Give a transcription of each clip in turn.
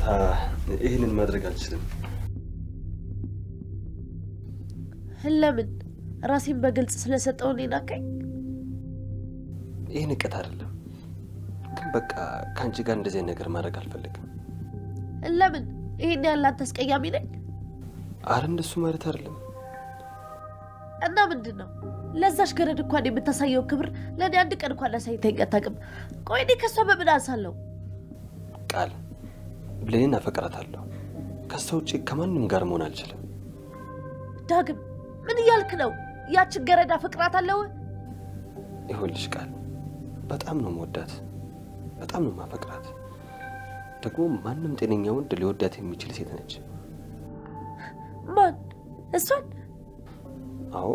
ይቅርታ ይሄንን ማድረግ አልችልም። ለምን ራሴን በግልጽ ስለሰጠው ነኝ? ይሄን ንቀት አይደለም፣ ግን በቃ ካንቺ ጋር እንደዚህ ነገር ማድረግ አልፈልግም። ለምን ይሄን ያላንተ አስቀያሚ ነኝ? አረ እንደሱ ማለት አይደለም። እና ምንድነው? ለዛሽ ገረድ እንኳን የምታሳየው ክብር ለኔ አንድ ቀን እንኳን አሳይተኝ አታውቅም። ቆይ እኔ ከሷ በምን አንሳለሁ? ቃል ብሌንን አፈቅራታለሁ። ከሷ ውጪ ከማንም ጋር መሆን አልችልም። ዳግም ምን እያልክ ነው? ያችን ገረድ አፈቅራታለሁ? ይኸውልሽ ቃል በጣም ነው የምወዳት፣ በጣም ነው የማፈቅራት። ደግሞ ማንም ጤነኛ ወንድ ሊወዳት የሚችል ሴት ነች። ማን? እሷን? አዎ፣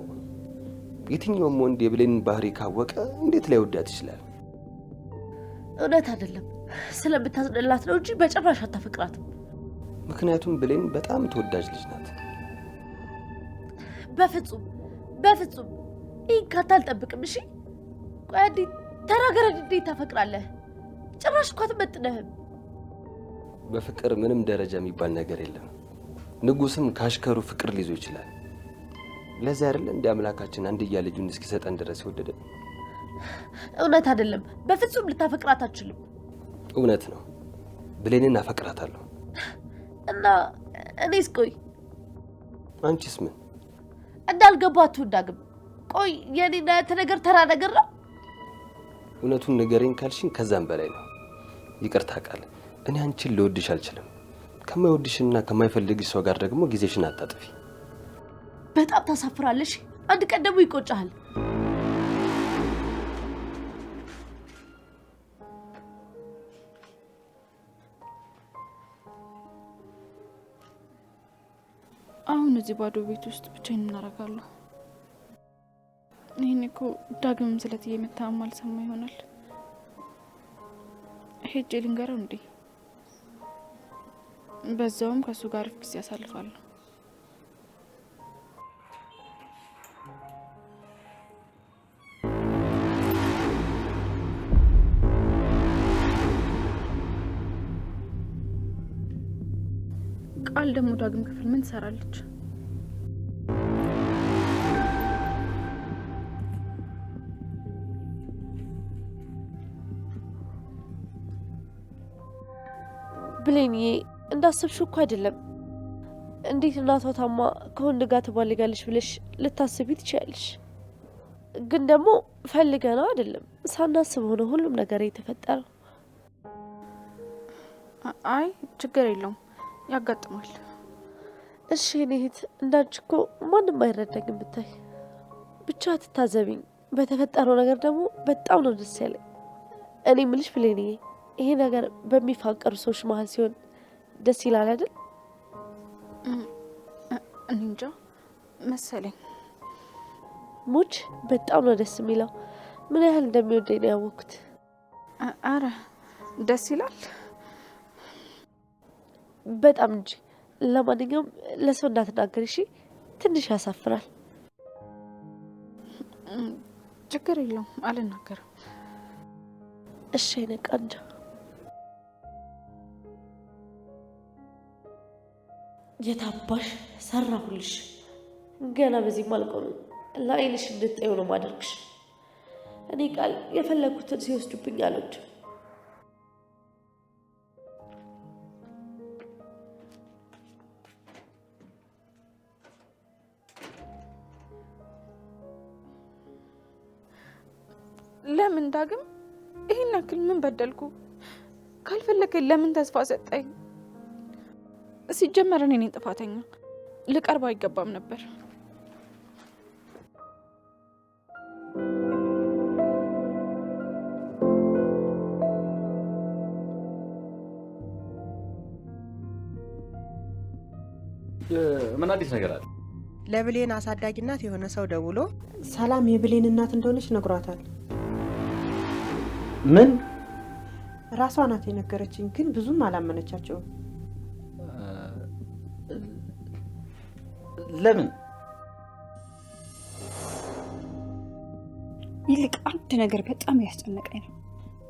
የትኛውም ወንድ የብሌንን ባህሪ ካወቀ እንዴት ላይወዳት ይችላል? እውነት አይደለም፣ ስለምታዝንላት ነው እንጂ በጭራሽ አታፈቅራትም። ምክንያቱም ብሌን በጣም ተወዳጅ ልጅ ናት። በፍጹም ይህን ካንተ አልጠብቅም። እሺ ቆይ አንዴ ተራ ገረድ እንዴት ታፈቅራለህ? ጭራሽ እኮ አትመጥነህም። በፍቅር ምንም ደረጃ የሚባል ነገር የለም። ንጉስም ካሽከሩ ፍቅር ሊይዞ ይችላል። ለዛ አይደል እንደ አምላካችን አንድያ ልጁን እስኪሰጠን ድረስ ይወደደ። እውነት አይደለም፣ በፍጹም ልታፈቅራት አትችልም። እውነት ነው፣ ብሌንን አፈቅራታለሁ። እና እኔስ? ቆይ አንቺስ ምን? እንዳልገባችሁ ዳግም። ቆይ የኔና ያንተ ነገር ተራ ነገር ነው? እውነቱን ንገረኝ ካልሽኝ ከዛም በላይ ነው። ይቅርታ ቃል፣ እኔ አንቺን ልወድሽ አልችልም። ከማይወድሽና ከማይፈልግሽ ሰው ጋር ደግሞ ጊዜሽን አታጥፊ። በጣም ታሳፍራለሽ። አንድ ቀን ደግሞ ይቆጫል። አሁን እዚህ ባዶ ቤት ውስጥ ብቻዬን እናረጋለሁ። ይሄን እኮ ዳግም ስለትዬ መታመም አልሰማ ይሆናል። ሄጄ ልንገረው እንዴ? በዛውም ከሱ ጋር ጊዜ ያሳልፋለሁ። ቃል ደግሞ ዳግም ክፍል ምን ትሰራለች? ብሌንዬ እንዳሰብሽው እኮ አይደለም። እንዴት እናቷ ታማ ከወንድ ጋር ትባልጋለች ብለሽ ልታስቢ ትችያለሽ። ግን ደግሞ ፈልገና አይደለም፣ ሳናስበው ነው ሁሉም ነገር የተፈጠረው። አይ ችግር የለውም፣ ያጋጥማል። እሺ እኔ እህት እንዳንቺ እኮ ማንም አይረዳኝም ብታይ። ብቻ ትታዘቢኝ። በተፈጠረው ነገር ደግሞ በጣም ነው ደስ ያለኝ። እኔ ምልሽ ብሌንዬ፣ ይሄ ነገር በሚፋቀሩ ሰዎች መሀል ሲሆን ደስ ይላል አይደል? እንጃ መሰለኝ። ሙች በጣም ነው ደስ የሚለው። ምን ያህል እንደሚወደኝ ነው ያወቅኩት። አረ ደስ ይላል በጣም እንጂ። ለማንኛውም ለሰው እንዳትናገር እሺ፣ ትንሽ ያሳፍራል። ችግር የለውም አልናገርም። እሺ ነቃንጃ። የታባሽ ሰራሁልሽ። ገና በዚህ ማልቆም ለአይንሽ እንድትጠዩ ነው ማደርግሽ። እኔ ቃል የፈለኩትን ሲወስዱብኝ አልወድም። ለምን ዳግም? ይሄን ያክል ምን በደልኩ? ካልፈለከኝ ለምን ተስፋ ሰጠኝ? ሲጀመር እኔ ነኝ ጥፋተኛ። ልቀርብ አይገባም ነበር። ምን አዲስ ነገር አለ? ለብሌን አሳዳጊናት የሆነ ሰው ደውሎ ሰላም የብሌን እናት እንደሆነች ነግሯታል። ምን? ራሷ ናት የነገረችኝ፣ ግን ብዙም አላመነቻቸውም። ለምን? ይልቅ አንድ ነገር በጣም ያስጨነቀኝ ነው።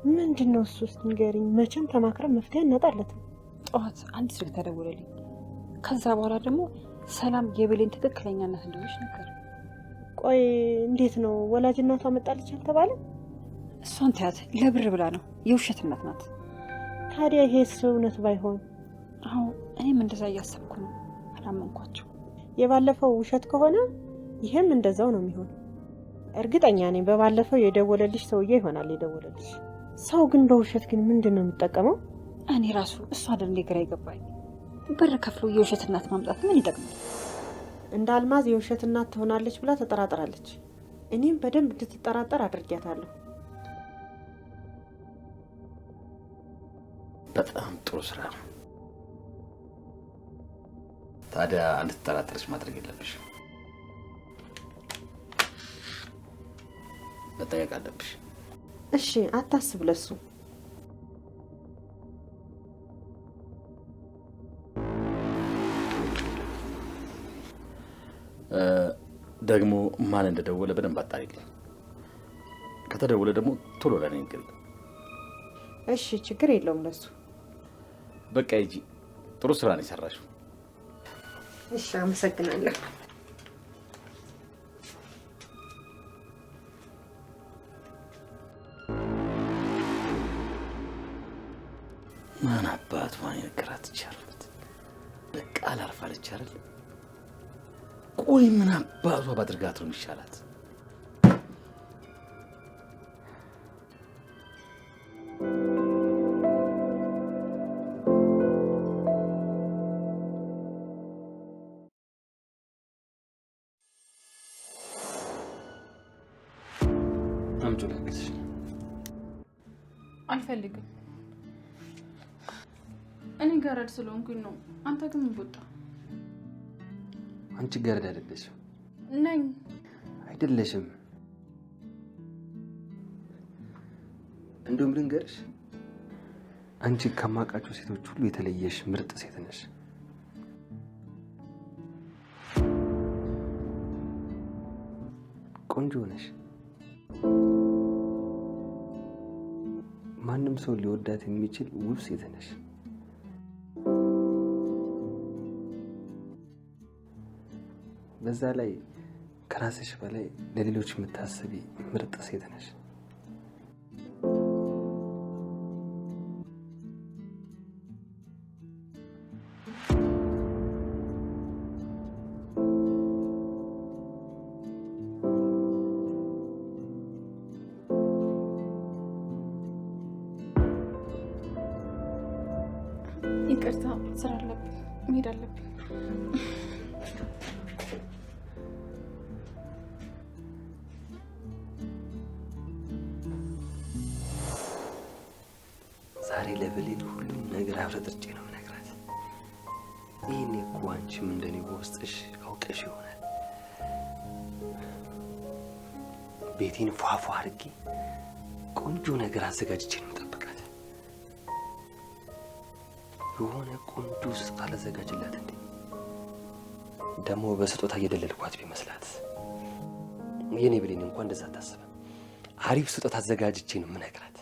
ምንድነው እሱ? እስቲ ንገሪኝ። መቼም ተማክረን መፍትሄ እናጣለትም። ጠዋት አንድ ስልክ ተደወለልኝ። ከዛ በኋላ ደግሞ ሰላም የብሌን ትክክለኛ እናት እንደሆነች ነገር። ቆይ እንዴት ነው ወላጅ እናቷ መጣለች አልተባለ? እሷን ታያት ለብር ብላ ነው፣ የውሸት እናት ናት። ታዲያ ይሄስ እውነት ባይሆን? አዎ እኔም እንደዛ እያሰብኩ ነው፣ አላመንኳቸው። የባለፈው ውሸት ከሆነ ይሄም እንደዛው ነው የሚሆን። እርግጠኛ ነኝ በባለፈው የደወለልሽ ሰውዬ ይሆናል የደወለልሽ። ሰው ግን በውሸት ግን ምንድን ነው የሚጠቀመው? እኔ ራሱ እሷ አይደል ግራ ይገባኝ። ብር ከፍሎ የውሸት እናት ማምጣት ምን ይጠቅማል? እንደ አልማዝ የውሸት እናት ትሆናለች ብላ ተጠራጥራለች። እኔም በደንብ እንድትጠራጠር አድርጊያታለሁ። በጣም ጥሩ ስራ ነው። ታዲያ እንድትጠራጠርሽ ማድረግ የለብሽ፣ መጠየቅ አለብሽ። እሺ አታስብ ለሱ። ደግሞ ማን እንደደወለ በደንብ አጣሪልኝ። ከተደወለ ደግሞ ቶሎ ለኔ ንገሪኝ። እሺ ችግር የለውም ለሱ። በቃ ሂጂ። ጥሩ ስራ ነው የሰራሽው። እሺ አመሰግናለሁ። ማን አባቱ ማን ይነገራት ይቻላል? በቃ አላርፋለች አይደል? ቆይ ምን አባቷ ባድርጋት ነው የሚሻላት? አምጪ ለግስ አልፈልግም። እኔ ገረድ ስለሆንኩኝ ነው። አንተ ግን ወጣ። አንቺ ገረድ አይደለሽም። ነኝ። አይደለሽም። እንደውም ልንገርሽ፣ አንቺ ከማውቃቸው ሴቶች ሁሉ የተለየሽ ምርጥ ሴት ነሽ። ቆንጆ ነሽ። ማንም ሰው ሊወዳት የሚችል ውብ ሴት ነሽ። በዛ ላይ ከራስሽ በላይ ለሌሎች የምታስቢ ምርጥ ሴት ነሽ። ይቅርታ፣ ስራ አለብኝ፣ መሄድ አለብኝ። ዛሬ ለብሌን ሁሉም ነገር አፍረጥጬ ነው የምነግራት። ይህኔ እኮ አንቺም እንደኔ በውስጥሽ አውቀሽ ይሆናል። ቤቴን ፏፏ አድርጌ ቆንጆ ነገር አዘጋጅቼ ነው የምጠብቃት። የሆነ ቆንጆ ስጦታ ላዘጋጅላት እንዴ? ደግሞ በስጦታ እየደለልኳት ቢመስላት። የኔ ብሌን እንኳን እንደዛ አታስብም። አሪፍ ስጦታ አዘጋጅቼ ነው የምነግራት።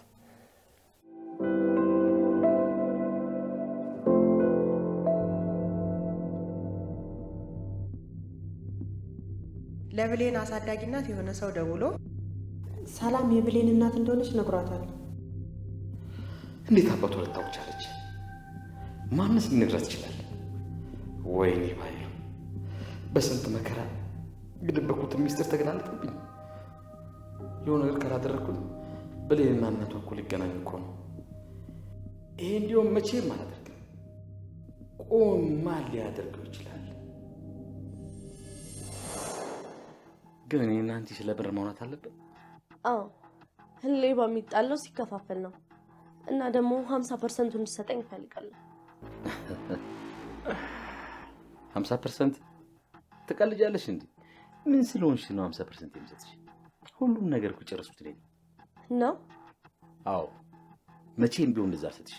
ለብሌን አሳዳጊናት የሆነ ሰው ደውሎ ሰላም የብሌን እናት እንደሆነች ነግሯታል። እንዴት አባቷ ልታውቅ ቻለች? ማንስ ሊነግራት ይችላል? ወይኔ ባይሉ በስንት መከራ ግድበኩት ሚስጥር ተገላለጠብኝ። የሆነ ነገር ካላደረኩት ብሌንና እናቷ እኮ ሊገናኙ እኮ ነው። ይሄ እንዲሁም መቼም አላደርግም። ቆይ ማን ሊያደርገው ይችላል? ግን እኔ እና አንቺ ስለ ብር ማውራት አለብን። አዎ ሌባ የሚጣለው ሲከፋፈል ነው። እና ደግሞ 50% እንድትሰጠኝ እፈልጋለሁ። 50% ትቀልጃለሽ እንዴ? ምን ስለሆንሽ ነው 50% የምሰጥሽ? ሁሉም ነገር እኮ ጨረስኩት ነኝ ነው። አዎ መቼም ቢሆን እንደዛ አልሰጥሽ።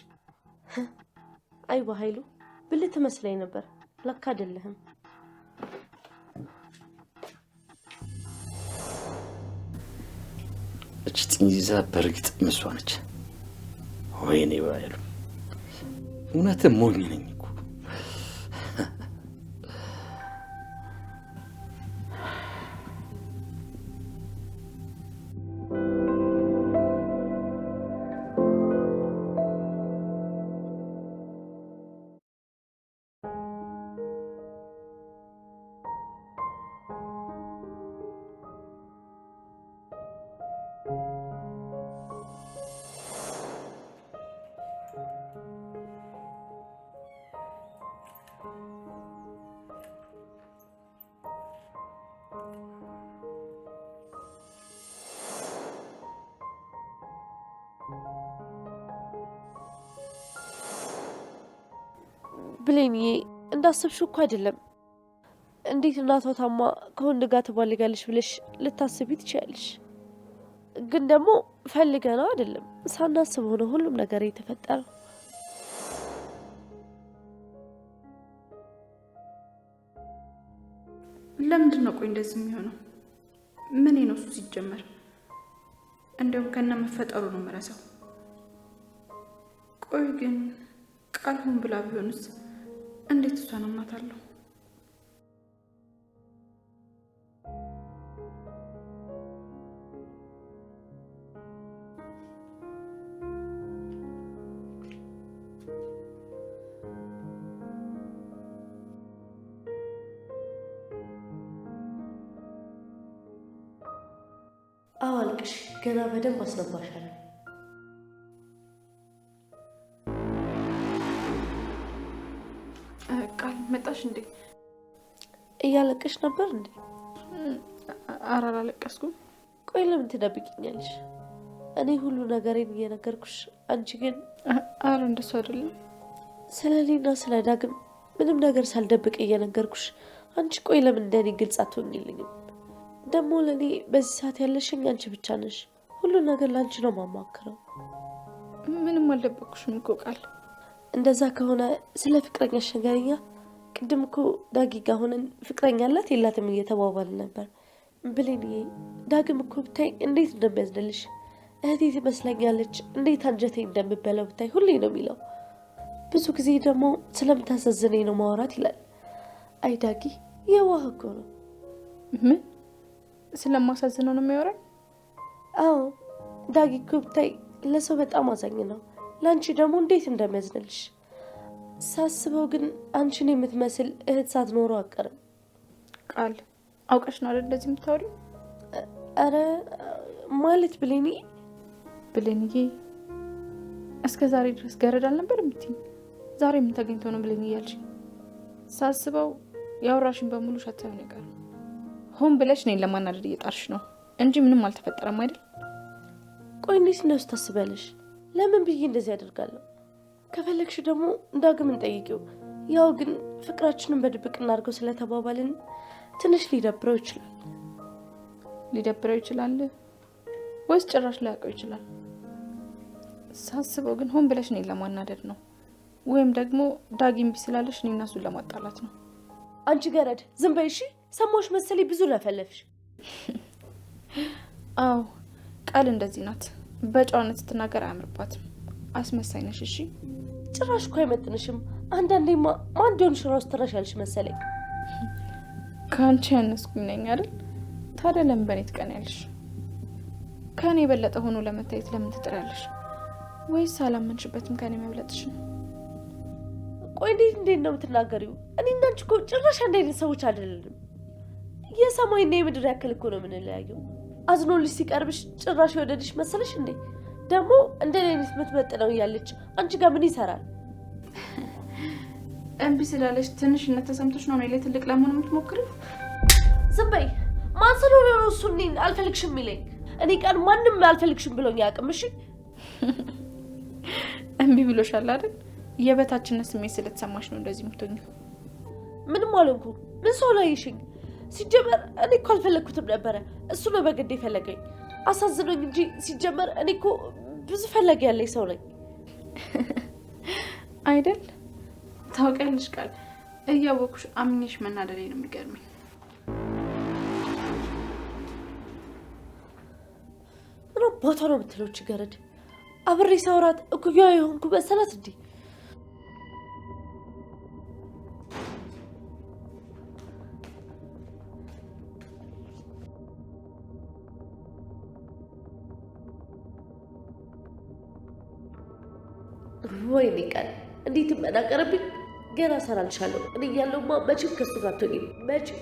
አይ በኃይሉ ብልህ ትመስለኝ ነበር፣ ለካ አይደለህም። እቺ ጥንዚዛ በርግጥ ምሷ ነች። ወይኔ ባይሉ እውነትም ሞኝ ነኝ እኮ። ብሌንዬ እንዳሰብሽው እኮ አይደለም። እንዴት እናቷ ታማ ከወንድ ጋር ትባልጋለሽ ብለሽ ልታስቢ ትችያለሽ። ግን ደግሞ ፈልገና አይደለም፣ ሳናስበው ነው ሁሉም ነገር የተፈጠረው። ለምንድን ነው ቆይ እንደዚህ የሚሆነው? ምን ነው እሱ ሲጀመር? እንደውም ከነ መፈጠሩ ነው የምረሳው። ቆይ ግን ቃል ሆን ብላ ቢሆንስ እንዴት እሷን አምናታለሁ? አዋልቅሽ ገና በደንብ አስነባሻለሁ። ቃል መጣሽ እንዴ? እያለቀሽ ነበር እንዴ? ኧረ አላለቀስኩም። ቆይ ለምን ትደብቂኛለሽ? እኔ ሁሉ ነገሬን እየነገርኩሽ፣ አንቺ ግን ኧረ እንደሱ አይደለም። ስለ እኔና ስለ ዳግም ምንም ነገር ሳልደብቅ እየነገርኩሽ፣ አንቺ ቆይ ለምን እንደኔ ግልጽ አትሆኝልኝም? ደግሞ ለእኔ በዚህ ሰዓት ያለሽኝ አንቺ ብቻ ነሽ። ሁሉ ነገር ለአንቺ ነው ማማክረው። ምንም አልደበቅኩሽም እኮ ቃል። እንደዛ ከሆነ ስለ ፍቅረኛሽ ነገርኛ። ቅድም እኮ ዳጊ ጋር ሆነን ፍቅረኛ አላት የላትም እየተባባልን ነበር። ብሌንዬ ዳግም እኮ ብታይ እንዴት እንደሚያዝንልሽ። እህቴ ትመስለኛለች፣ እንዴት አንጀቴ እንደምበለው ብታይ ሁሌ ነው የሚለው። ብዙ ጊዜ ደግሞ ስለምታሳዝነኝ ነው ማውራት ይላል። አይ ዳጊ የዋህ እኮ ነው። ምን ስለማሳዝነው ነው የሚያወራኝ? አዎ ዳጊ እኮ ብታይ ለሰው በጣም አዛኝ ነው። ለአንቺ ደግሞ እንዴት እንደሚያዝንልሽ ሳስበው ግን አንቺን የምትመስል እህት ሳትኖረው አቀርም። ቃል አውቀሽ ነው አይደል እንደዚህ የምታወሪው? አረ ማለት ብሌንዬ እስከ ዛሬ ድረስ ገረድ አልነበር የምትይኝ? ዛሬ ምን ተገኝቶ ነው ብሌንዬ ያልሽኝ? ሳስበው ያወራሽን በሙሉ ውሸት ሳይሆን አይቀርም። ሆን ብለሽ እኔን ለማናደድ እየጣርሽ ነው እንጂ ምንም አልተፈጠረም አይደል? ቆይ እንዴት ነው ታስቢያለሽ? ለምን ብዬ እንደዚህ ያደርጋለሁ? ከፈለግሽ ደግሞ ዳግምን ጠይቂው። ያው ግን ፍቅራችንን በድብቅ እናድርገው ስለተባባልን ትንሽ ሊደብረው ይችላል። ሊደብረው ይችላል ወይስ ጭራሽ ላያውቀው ይችላል? ሳስበው ግን ሆን ብለሽ እኔን ለማናደድ ነው፣ ወይም ደግሞ ዳጊም ቢስላለሽ እኔ እና እሱን ለማጣላት ነው። አንቺ ገረድ ዝም በይ እሺ። ሰሞሽ መሰለኝ ብዙ ለፈለፍሽ። አዎ ቃል እንደዚህ ናት። በጨዋነት ስትናገር አያምርባትም። አስመሳይ ነሽ። እሺ ጭራሽ እኮ አይመጥንሽም። አንዳንዴማ ማን እንደሆንሽ እራሱ ትረሻለሽ መሰለኝ። ከአንቺ ያነስኩኝ ነኝ አይደል? ታዲያ ለምን በእኔ ትቀናለሽ? ከእኔ የበለጠ ሆኖ ለመታየት ለምን ትጥሪያለሽ? ወይስ አላመንሽበትም ከእኔ መብለጥሽ ነው? ቆይ እንዴት ነው የምትናገሪው? እኔ እና አንቺ እኮ ጭራሽ አንድ አይነት ሰዎች አይደለንም። የሰማይና የምድር ያክል እኮ ነው የምንለያየው። አዝኖልሽ ሲቀርብሽ ጭራሽ የወደድሽ መሰለሽ እንዴ? ደግሞ እንደ አይነት የምትመጥነው እያለች አንቺ ጋር ምን ይሰራል? እምቢ ስላለሽ ትንሽነት ተሰምቶሽ ነው እኔ ላይ ትልቅ ለመሆን የምትሞክሪው? ዝም በይ። ማን ስለሆነ ነው እሱ እኔን አልፈልግሽም የሚለኝ? እኔ ቀን ማንም አልፈልግሽም ብሎኝ አያውቅም። እሺ እምቢ ብሎሻል አይደል? የበታችነት ስሜት ስለተሰማሽ ነው እንደዚህ የምትሆኚው። ምንም አልሆንኩም። ምን ሰው ላይ ይሽኝ? ሲጀመር እኔ እኮ አልፈለግኩትም ነበረ። እሱ ነው በግድ የፈለገኝ። አሳዝኖኝ እንጂ ሲጀመር እኔ እኮ ብዙ ፈላጊ ያለኝ ሰው ነኝ አይደል? ታውቂያለሽ ቃል፣ እያወኩሽ አምኜሽ መናደዴ ነው የሚገርመኝ። ምን አባቷ ነው የምትለው? ገረድ አብሬ ሳውራት እኩያ የሆንኩ መሰላት እንዴ? ወይኔ ቃል እንዴት መናቀረብኝ። ገና እሰራልሻለሁ። እኔ እያለሁማ መቼም ከሱ ጋር አትሆኝም መቼም።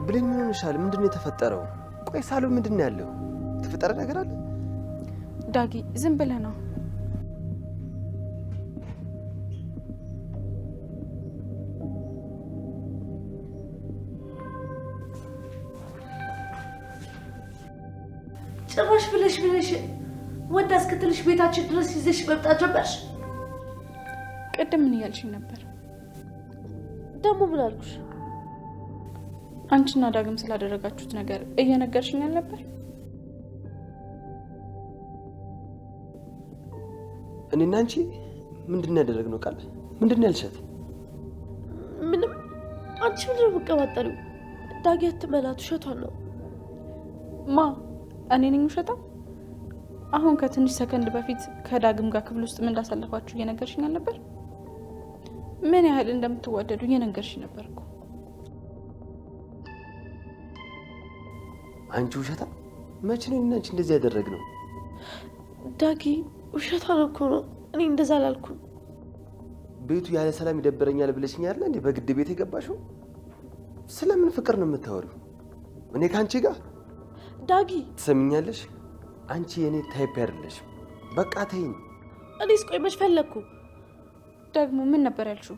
ብሌን ምን ሆነሻል? ምንድን ነው የተፈጠረው? ቆይ ሳሎን ምንድን ነው ያለው? የተፈጠረ ነገር አለ? ዳጊ ዝም ብለህ ነው። ጭራሽ ብለሽ ወንድ አስከትልሽ ቤታችን ድረስ ይዘሽ መምጣት ጀመርሽ። ቅድም ምን እያልሽኝ ነበር? ደግሞ ምን አልኩሽ? አንቺና ዳግም ስላደረጋችሁት ነገር እየነገርሽኝ ነበር። እኔና አንቺ ምንድን ያደረግነው? ቃል ምንድን ያልሻት? ምንም። አንቺ ምንድን ነው የምትቀባጠሪው? ዳጊ አትመናት፣ ውሸቷን ነው። ማ እኔ ነኝ ውሸታ? አሁን ከትንሽ ሰከንድ በፊት ከዳግም ጋር ክፍል ውስጥ ምን እንዳሳለፋችሁ እየነገርሽኝ ነበር። ምን ያህል እንደምትዋደዱ እየነገርሽኝ ነበር እኮ። አንቺ ውሸታ! መቼ ነው እኔና አንቺ እንደዚህ ያደረግነው? ዳጊ ውሸቷን እኮ ነው። እኔ እንደዛ አላልኩም። ቤቱ ያለ ሰላም ይደበረኛል ብለሽኝ አይደል እንዴ በግድ ቤት የገባሽው? ስለምን ፍቅር ነው የምታወሪው? እኔ ከአንቺ ጋር? ዳጊ ትሰሚኛለሽ? አንቺ የኔ ታይፕ አይደለሽም። በቃ ተይኝ። እኔስ ቆይ መች ፈለግኩ? ደግሞ ምን ነበር ያልሽው?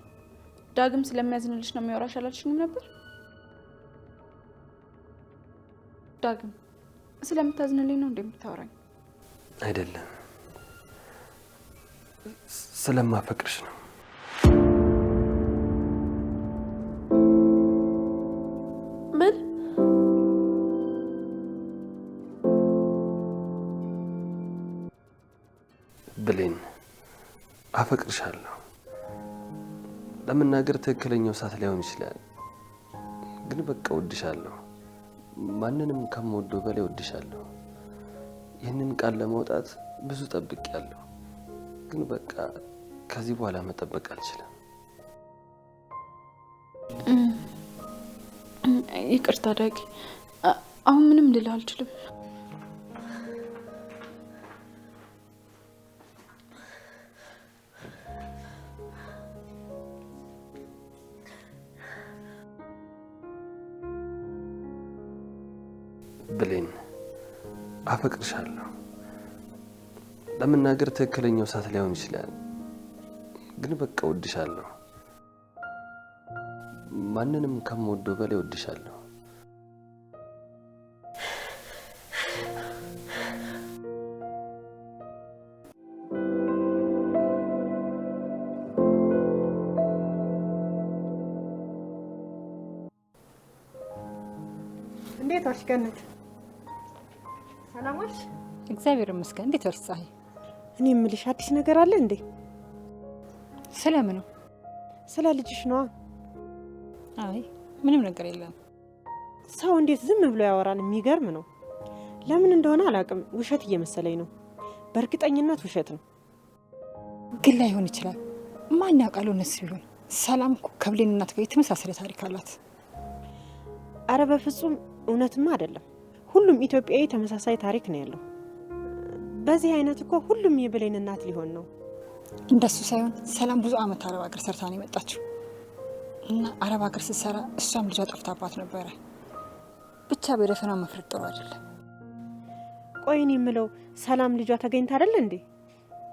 ዳግም ስለሚያዝንልሽ ነው የሚያወራሽ አላልሽኝም ነበር? ዳግም ስለምታዝንልኝ ነው እንደምታወራኝ? አይደለም፣ ስለማፈቅርሽ ነው። ምን? ብሌን አፈቅርሻለሁ። ለመናገር ትክክለኛው ሰዓት ላይሆን ይችላል፣ ግን በቃ ወድሻለሁ። ማንንም ከምወደው በላይ ወድሻለሁ። ይህንን ቃል ለማውጣት ብዙ ጠብቄያለሁ፣ ግን በቃ ከዚህ በኋላ መጠበቅ አልችልም። ይቅርታ ዳጊ፣ አሁን ምንም ልል አልችልም። ብሌን አፈቅርሻለሁ። ለመናገር ትክክለኛው ሰዓት ላይሆን ይችላል፣ ግን በቃ ወድሻለሁ። ማንንም ከምወደው በላይ ወድሻለሁ። እንዴት ዋልሽ ገነት? ሰላም ዋልሽ? እግዚአብሔር ይመስገን። እንዴት ዋልሽ ፀሐይ? እኔ የምልሽ አዲስ ነገር አለ እንዴ? ስለምን ነው? ስለ ልጅሽ ነዋ። አይ ምንም ነገር የለም። ሰው እንዴት ዝም ብሎ ያወራል? የሚገርም ነው። ለምን እንደሆነ አላውቅም፣ ውሸት እየመሰለኝ ነው። በእርግጠኝነት ውሸት ነው። ግን ላይሆን ይችላል። ማን ያውቃል? እውነት ቢሆን ሰላም እኮ ከብሌን እናት ጋር የተመሳሰለ ታሪክ አላት። አረ በፍጹም እውነትማ አይደለም። ሁሉም ኢትዮጵያዊ ተመሳሳይ ታሪክ ነው ያለው። በዚህ አይነት እኮ ሁሉም የብሌን እናት ሊሆን ነው። እንደሱ ሳይሆን ሰላም ብዙ አመት አረብ ሀገር ሰርታ ነው የመጣችው እና አረብ ሀገር ስትሰራ እሷም ልጇ ጠፍታባት ነበረ። ብቻ በደፈናው መፍረድ ጥሩ አይደለም። ቆይ እኔ የምለው ሰላም ልጇ ተገኝታ አይደል እንዴ?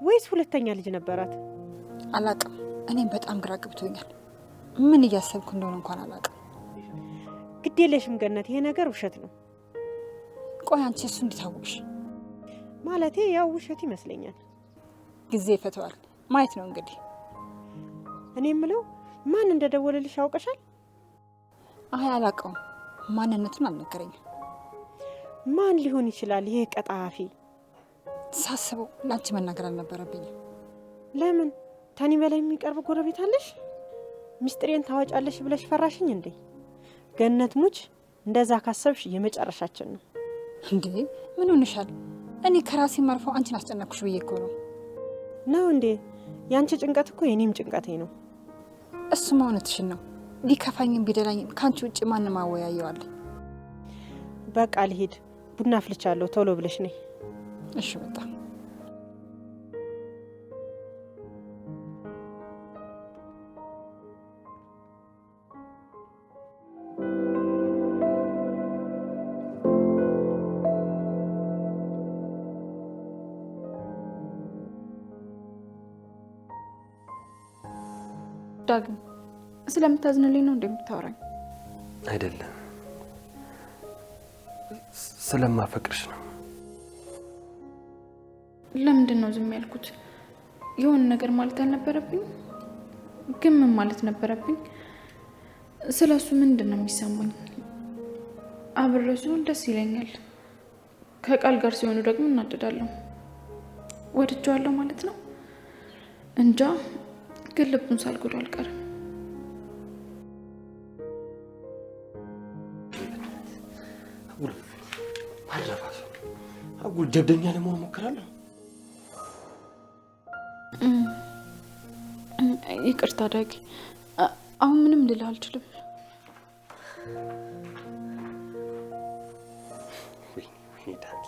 ወይስ ሁለተኛ ልጅ ነበራት? አላቅም። እኔም በጣም ግራ ገብቶኛል። ምን እያሰብኩ እንደሆነ እንኳን አላቅም። ግድ የለሽም ገነት፣ ይሄ ነገር ውሸት ነው። ቆይ አንቺ እሱ እንዴት አወቅሽ? ማለቴ ያው ውሸት ይመስለኛል። ጊዜ ይፈተዋል፣ ማየት ነው እንግዲህ። እኔ የምለው ማን እንደደወለልሽ ያውቀሻል? አይ አላውቀውም፣ ማንነቱን አልነገረኝም። ማን ሊሆን ይችላል ይሄ ቀጣፊ? ሳስበው ላንቺ መናገር አልነበረብኝም። ለምን ታኒ በላይ የሚቀርብ ጎረቤት አለሽ? ሚስጥሬን ታወጫለሽ ብለሽ ፈራሽኝ እንዴ? ገነት ሙች፣ እንደዛ ካሰብሽ የመጨረሻችን ነው። እንዴ ምን ሆነሻል? እኔ ከራሴ ማርፈው አንቺን አስጨነቅኩሽ ብዬ እኮ ነው እንዴ? ያንቺ ጭንቀት እኮ የኔም ጭንቀቴ ነው። እሱማ እውነትሽን ነው። ቢከፋኝም ቢደላኝም ካንቺ ውጭ ማንም አወያየዋል። በቃ ልሂድ፣ ቡና አፍልቻለሁ። ቶሎ ብለሽ ነይ። እሺ በቃ ዳግም ስለምታዝንልኝ ነው እንደምታወራኝ? አይደለም፣ ስለማፈቅርሽ ነው። ለምንድን ነው ዝም ያልኩት? የሆነ ነገር ማለት አልነበረብኝ? ግን ምን ማለት ነበረብኝ? ስለሱ ምንድን ነው የሚሰማኝ? አብሬው ሲሆን ደስ ይለኛል፣ ከቃል ጋር ሲሆኑ ደግሞ እናደዳለሁ። ወድጄዋለሁ ማለት ነው። እንጃ፣ ግን ልቡን ሳልጎዳው አልቀርም። አጉል ጀብደኛ ለመሆን ሞክራለሁ። ይቅርታ ዳጊ፣ አሁን ምንም ልልህ አልችልም። ወይኔ ዳጊ፣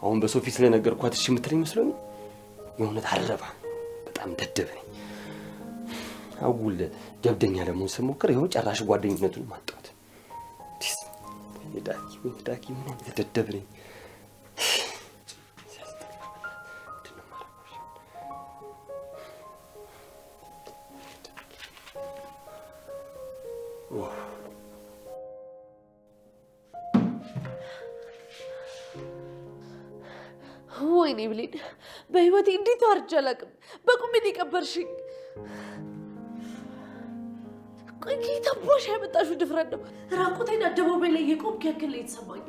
አሁን በሶፊ ስለነገርኳት እሺ የምትለኝ መስሎኝ። የእውነት አረባ፣ በጣም ደደብ ነኝ። አጉል ጀብደኛ ለመሆን ስሞክር ይኸው ጨራሽ ጓደኝነቱን ማጣሁት። ወይኔ ዳጊ፣ ምን አይነት ደደብ ነኝ። ወይኔ ብሌን፣ በህይወቴ እንዴት አርጄ አላውቅም። በቁሜ የቀበርሽኝ። ቆይ ከየት አባሽ ያመጣሽው ድፍረት ነው? ራቁቴን አደባባይ ላይ የቆምክ ያክል ነው የተሰማኝ።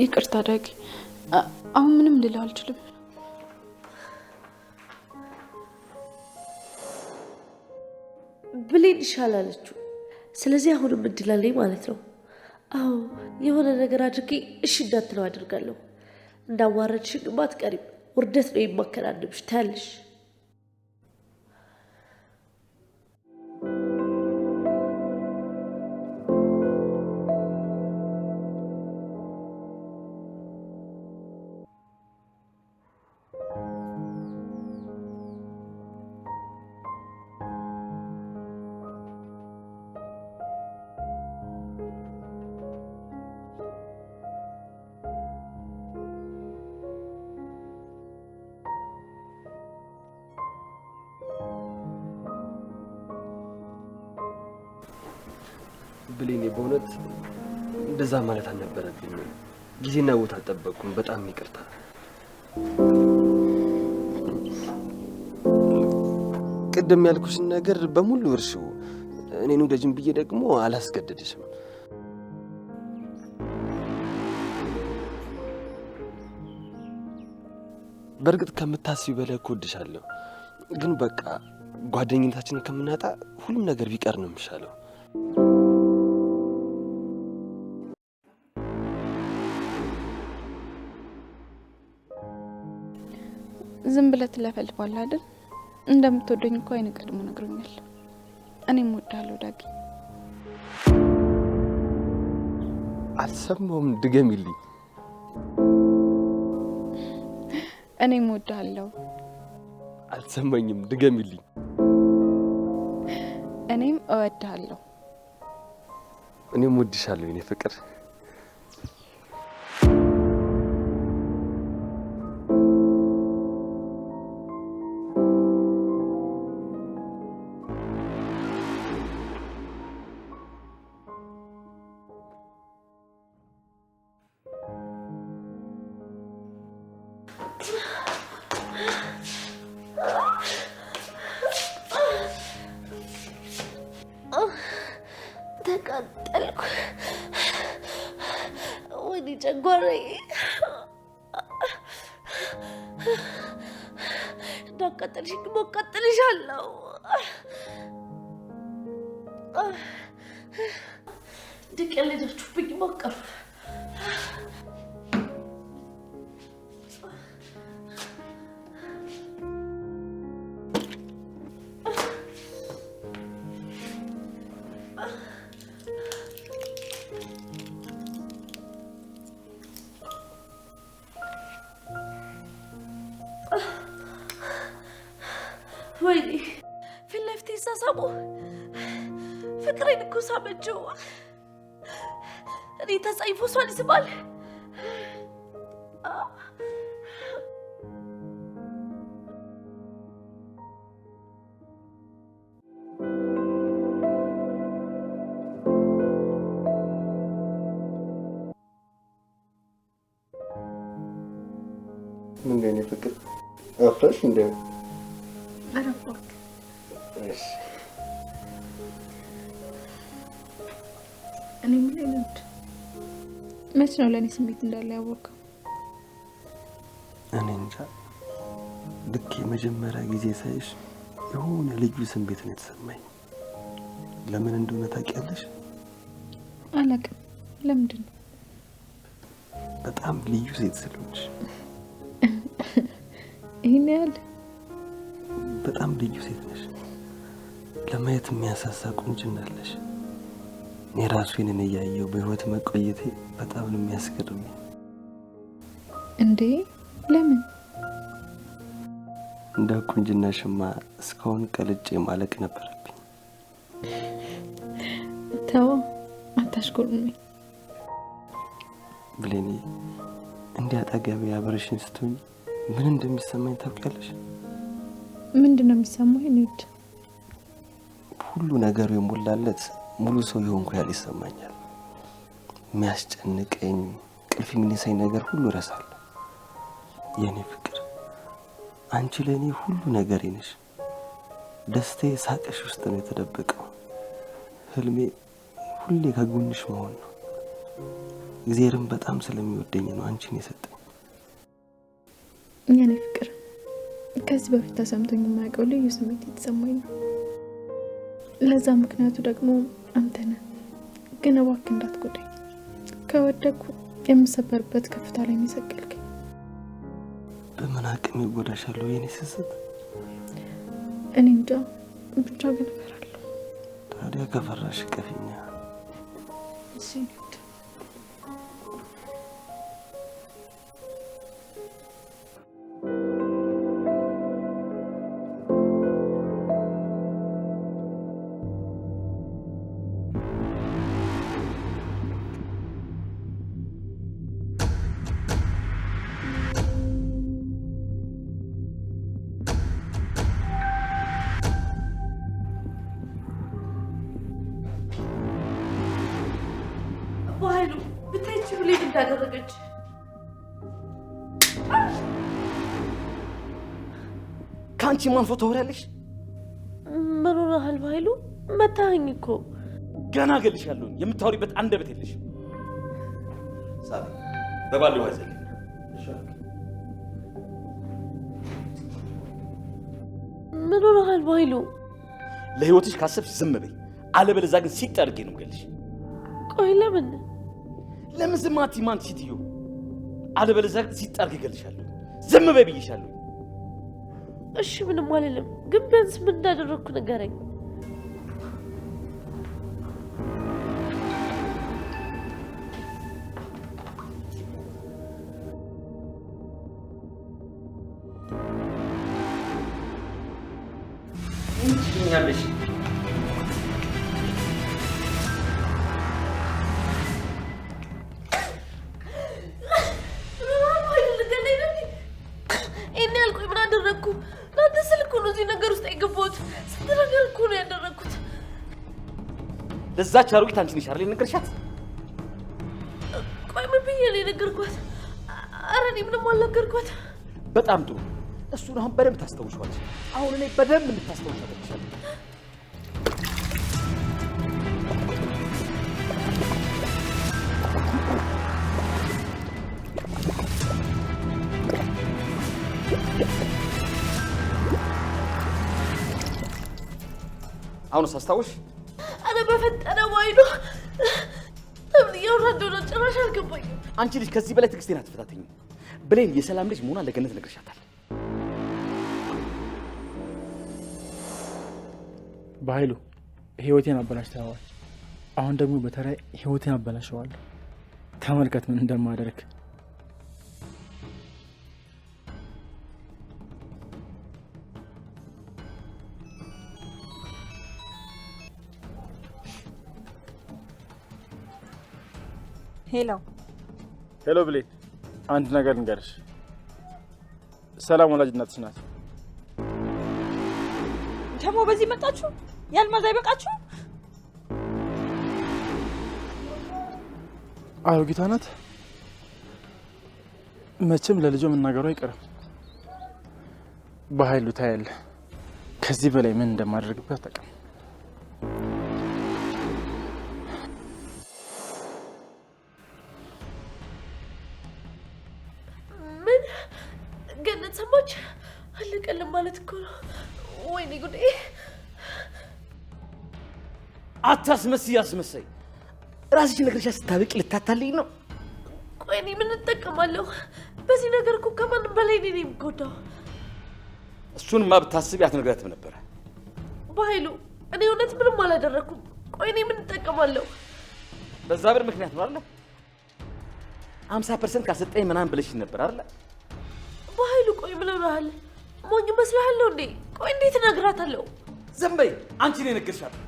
ይቅርታ ዳጊ፣ አሁን ምንም ልልህ አልችልም። ብሌን ይሻላለችው። ስለዚህ አሁንም እድል አለኝ ማለት ነው። አዎ የሆነ ነገር አድርጌ እሺ እንዳትለው አድርጋለሁ። እንዳዋረድሽኝ አትቀሪም። ውርደት ነው የማከናንብሽ፣ ታያለሽ። ብሌኔ፣ በእውነት እንደዛ ማለት አልነበረብኝም። ጊዜና ቦታ አልጠበቅኩም። በጣም ይቅርታ። ቅድም ያልኩሽን ነገር በሙሉ እርሺው። እኔን ውደጂኝ ብዬ ደግሞ አላስገደድሽም። በእርግጥ ከምታስቢው በላይ እኮ እወድሻለሁ። ግን በቃ ጓደኝነታችንን ከምናጣ ሁሉም ነገር ቢቀር ነው የሚሻለው። ዝም ብለህ ትለፈልፋለህ አይደል? እንደምትወደኝ እኮ አይነ ቀድሞ ነግሮኛል። እኔም እወድሃለሁ ዳጊ። አልሰማሁም፣ ድገሚልኝ። እኔም እወድሃለሁ። አልሰማኝም፣ ድገሚልኝ። እኔም እወድሃለሁ። እኔም እወድሻለሁ የኔ ፍቅር። ተቃጠልኩ። ወይኔ ጨጓራዬ። እንዳቃጠልሽኝ ማቃጠልሻለሁ። እንደቀለዳችሁብኝ ሞቀሩ። ወይኔ ፊት ለፊት ይሳሳሙ። ፍቅሬን እኮ ሳመችው። እኔ ተጸይፎ እሷን ይስባል። ምንድን ነው ፍቅር አፍራሽ እንደ አረፋክ እሺ እኔ ምን ልንድ መች ነው ለኔ ስሜት እንዳለ ያወቀው? እኔ እንጃ። ልክ የመጀመሪያ ጊዜ ሳይሽ የሆነ ልዩ ስሜት ነው የተሰማኝ። ለምን እንደሆነ ታውቂያለሽ? አላውቅም። ለምንድን ነው? በጣም ልዩ ሴት ስለሆንሽ። ይሄን ያህል በጣም ልዩ ሴት ነሽ። ለማየት የሚያሳሳ ቁንጅና አለሽ። እኔ ራሴን እያየሁ በህይወት መቆየቴ በጣም ነው የሚያስገርመኝ። እንዴ ለምን? እንደ ቁንጅናሽማ እስካሁን ቀልጬ ማለቅ ነበረብኝ። ተው አታሽኮርመኝ ብሌኒ። እንዲያጠገቤ አብረሽኝ ስትሆኝ ምን እንደሚሰማኝ ታውቂያለሽ? ምንድን ነው የሚሰማው? እንዴ ሁሉ ነገሩ የሞላለት ሙሉ ሰው የሆንኩ ያህል ይሰማኛል። የሚያስጨንቀኝ ቅልፍ የሚነሳኝ ነገር ሁሉ እረሳለሁ። የኔ ፍቅር አንቺ ለኔ ሁሉ ነገሬ ነሽ። ደስታዬ ሳቅሽ ውስጥ ነው የተደበቀው። ህልሜ ሁሌ ከጎንሽ መሆን ነው። እግዚአብሔርን በጣም ስለሚወደኝ ነው አንቺን የሰጠኝ። የኔ ፍቅር ከዚህ በፊት ተሰምቶኝ የማያውቀው ልዩ ስሜት የተሰማኝ ነው። ለዛ ምክንያቱ ደግሞ አንተ ነህ። ግን እባክህ እንዳትጎዳኝ። ከወደኩ የምሰበርበት ከፍታ ላይ የሚሰቀልከኝ። በምን አቅም ይጎዳሻለሁ የኔ ስስት? እኔ እንጃ ብቻ ግን እፈራለሁ። ታዲያ ከፈራሽ ቀፊኛ። እሺ በኃይሉ ብታይች ብሌን እንዳደረገች። ከአንቺ ማን ፎቶ ታወሪያለሽ? ምን ሆነሃል በኃይሉ? መታኸኝ እኮ። ገና እገልሻለሁ። የምታወሪበት አንደበት የለሽ። ሳቢ በባለው አይዘል ምን ሆነሃል በኃይሉ? ለህይወትሽ ካሰብሽ ዝም በይ። አለበለዚያ ግን ሲጠርጌ ነው የምገልሽ። ቆይ ለምን ዝም አትይም አንቺ ሴትዮ? አለበለዚያ ግን ሲጠርጌ እገልሻለሁ። ዝም በይ ብዬሻለሁ። እሺ ምንም አልልም፣ ግን ቢያንስ ምን እንዳደረግኩ ንገረኝ። ያለሽ ለዛች አሮጊት አንቺ ነሽ አይደል የነገርሻት? ቆይ ምን ብዬ ነው የነገርኳት? ኧረ እኔ ምንም አልነገርኳት። በጣም ጥሩ። እሱን አሁን በደንብ ታስታውሻለሽ። አሁን እኔ በደንብ እንድታስታውሻለሽ። አሁንስ አስታውሽ? አረ በፈጠረ ባይሉ ለምን እያወራን ነው? ጭራሽ አልገባኝም። አንቺ ልጅ ከዚህ በላይ ትዕግስቴን አትፈታተኝ። ብሌን የሰላም ልጅ መሆኗን ለገነት ነግሬሻታል። በኃይሉ ህይወቴን አበላሽተዋል። አሁን ደግሞ በተራይ ህይወቴን አበላሸዋለሁ። ተመልከት ምን እንደማደርግ። ሄሎ ብሌን፣ አንድ ነገር እንገርሽ። ሰላም ወላጅ እናትሽ ናት። ደግሞ በዚህ መጣችሁ? ያልማዝ አይበቃችሁ? አሮጊቷ ናት። መቼም ለልጇ መናገሩ አይቀርም። በኃይሉ ታያለህ። ከዚህ በላይ ምን እንደማደርግበት አታውቅም። ምን ገነት ሰማች? አለቀልም ማለት እኮ ነው። ወይኔ ጉዴ! አታስመስይ፣ አስመሳይ። ራስሽን ነግረሻ ስታበቂ ልታታልኝ ነው። ቆይ እኔ ምን እጠቀማለሁ? በዚህ ነገር እኮ ከማንም በላይ እኔ ነኝ የምጎዳው። እሱንማ ብታስቢ አትነግራትም ነበረ። በኃይሉ እኔ እውነት ምንም አላደረኩም። ቆይ እኔ ምን እጠቀማለሁ? በዛ ብር ምክንያት ነው አይደል? 50% ካሰጠኝ ምናምን ብለሽ ነበር አይደል? በኃይሉ ቆይ ምን ሆነሃል? ሞኝ መስሎሃለሁ እንዴ? ቆይ እንዴት እነግራታለሁ? ዝም በይ አንቺ ነኝ ነገርሻለሁ።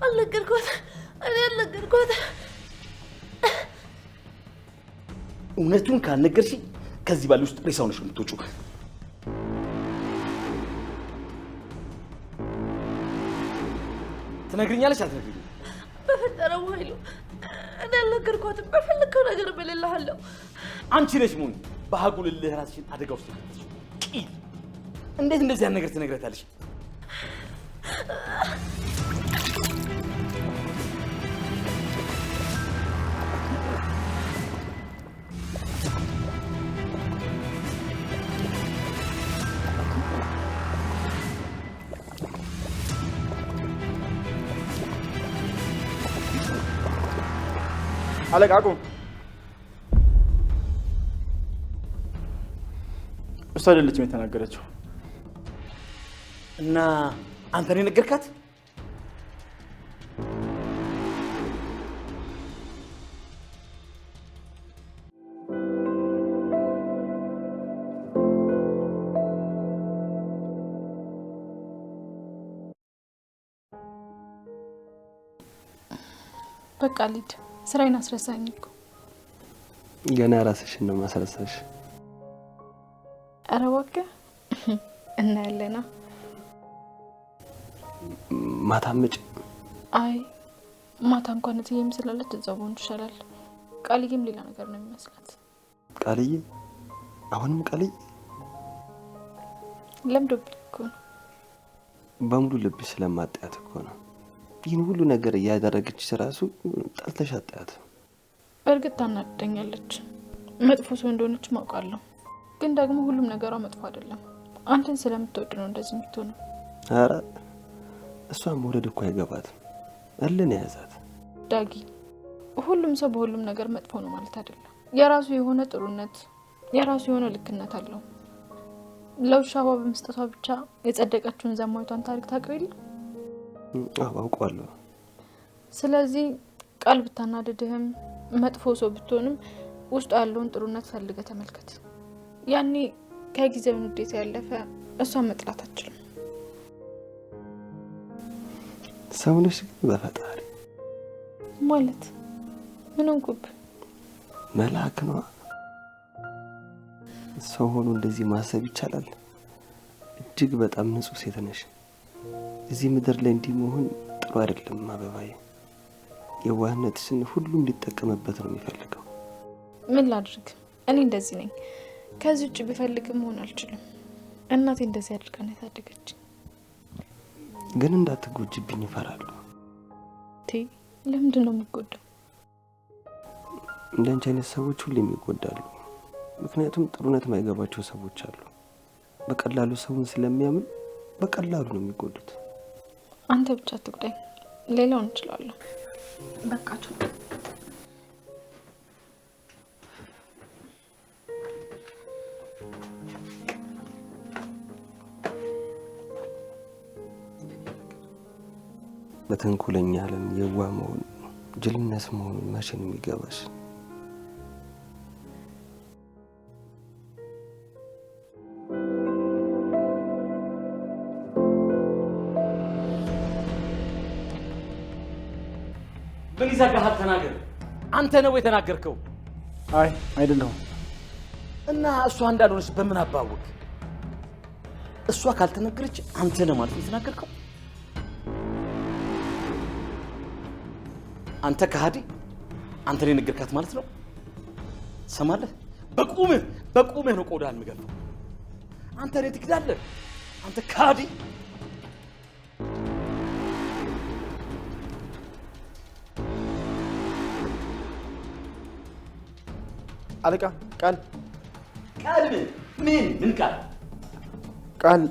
አልነገርኳት፣ እኔ አልነገርኳት። እውነቱን ካልነገርሽ ከዚህ ባለ ውስጥ ሬሳው ነሽ የምትወጪው። ትነግሪኛለሽ አትነግሪኝም? በፈጠረው ኃይሉ እኔ አልነገርኳትም። በፈለከው ነገር እምልልሃለሁ። አንቺ ነሽ ሙን በአጉልልህ ራስሽን አደጋ ውስጥ ከተትሽ። ቂል እንዴት እንደዚህ ያን ነገር ትነግረታለሽ? አለቃ አቁም። እሷ አይደለችም የተናገረችው። እና አንተ ነው የነገርካት? በቃ ልሂድ። ስራዬን አስረሳኝ እኮ። ገና ራስሽን ነው ማስረሳሽ። ኧረ እባክህ እናያለና። ማታ ምጭ። አይ ማታ እንኳን እትዬም ስላለች እዛው ብሆን ይሻላል። ቃልዬም ሌላ ነገር ነው የሚመስላት። ቃልዬ? አሁንም ቃልዬ? ለምዶብኝ እኮ ነው። በሙሉ ልብሽ ስለማጣያት እኮ ነው። ይህን ሁሉ ነገር እያደረገች ራሱ ጠልተሽ አጣያት። በእርግጥ ታናደኛለች። መጥፎ ሰው እንደሆነች ማውቃለሁ። ግን ደግሞ ሁሉም ነገሯ መጥፎ አይደለም። አንተን ስለምትወድ ነው እንደዚህ የምትሆነው። ኧረ እሷን መውደድ እኮ አይገባትም። እልን የያዛት ዳጊ፣ ሁሉም ሰው በሁሉም ነገር መጥፎ ነው ማለት አይደለም። የራሱ የሆነ ጥሩነት፣ የራሱ የሆነ ልክነት አለው። ለውሻ ውሃ በመስጠቷ ብቻ የጸደቀችውን ዘማዊቷን ታሪክ ታውቀው የለ? አውቀዋለሁ። ስለዚህ ቃል ብታናድድህም መጥፎ ሰው ብትሆንም ውስጡ ያለውን ጥሩነት ፈልገህ ተመልከት። ያኔ ከጊዜው ንዴት ያለፈ እሷን መጥላት አትችልም። ሰውነሽ ግን በፈጣሪ ማለት ምን ሆንኩብ? መልአክ ነው። ሰው ሆኖ እንደዚህ ማሰብ ይቻላል? እጅግ በጣም ንጹህ ሴት ነሽ። እዚህ ምድር ላይ እንዲህ መሆን ጥሩ አይደለም አበባዬ። የዋህነትሽን ሁሉም ሊጠቀምበት ነው የሚፈልገው። ምን ላድርግ? እኔ እንደዚህ ነኝ። ከዚህ ውጭ ቢፈልግም መሆን አልችልም። እናቴ እንደዚህ አድርጋ ነው ያሳደገችኝ። ግን እንዳትጎጂብኝ ይፈራሉ። ለምንድን ነው የምትጎዳው? እንደንቺ አይነት ሰዎች ሁሌም ይጎዳሉ። ምክንያቱም ጥሩነት የማይገባቸው ሰዎች አሉ። በቀላሉ ሰውን ስለሚያምን በቀላሉ ነው የሚጎዱት። አንተ ብቻ አትጉዳኝ፣ ሌላውን እንችላለሁ። በቃችሁ። በተንኮለኛ ዓለም የዋህ መሆን ጅልነት መሆኑን መቼ ነው የሚገባሽ? ምን ይዘጋሃል? ተናገር። አንተ ነው የተናገርከው? አይ አይደለሁም። እና እሷ እንዳልሆነች በምን አባወቅ? እሷ ካልተነገረች አንተ ነው ማለት የተናገርከው? አንተ ከሃዲ! አንተ ነው የነገርካት ማለት ነው? ሰማለህ? በቁምህ ነው ቆዳን የምገፋው። አንተ ነው ትክዳለህ? አንተ ከሃዲ! አለቃ ቃል ምን ቃል? ቃል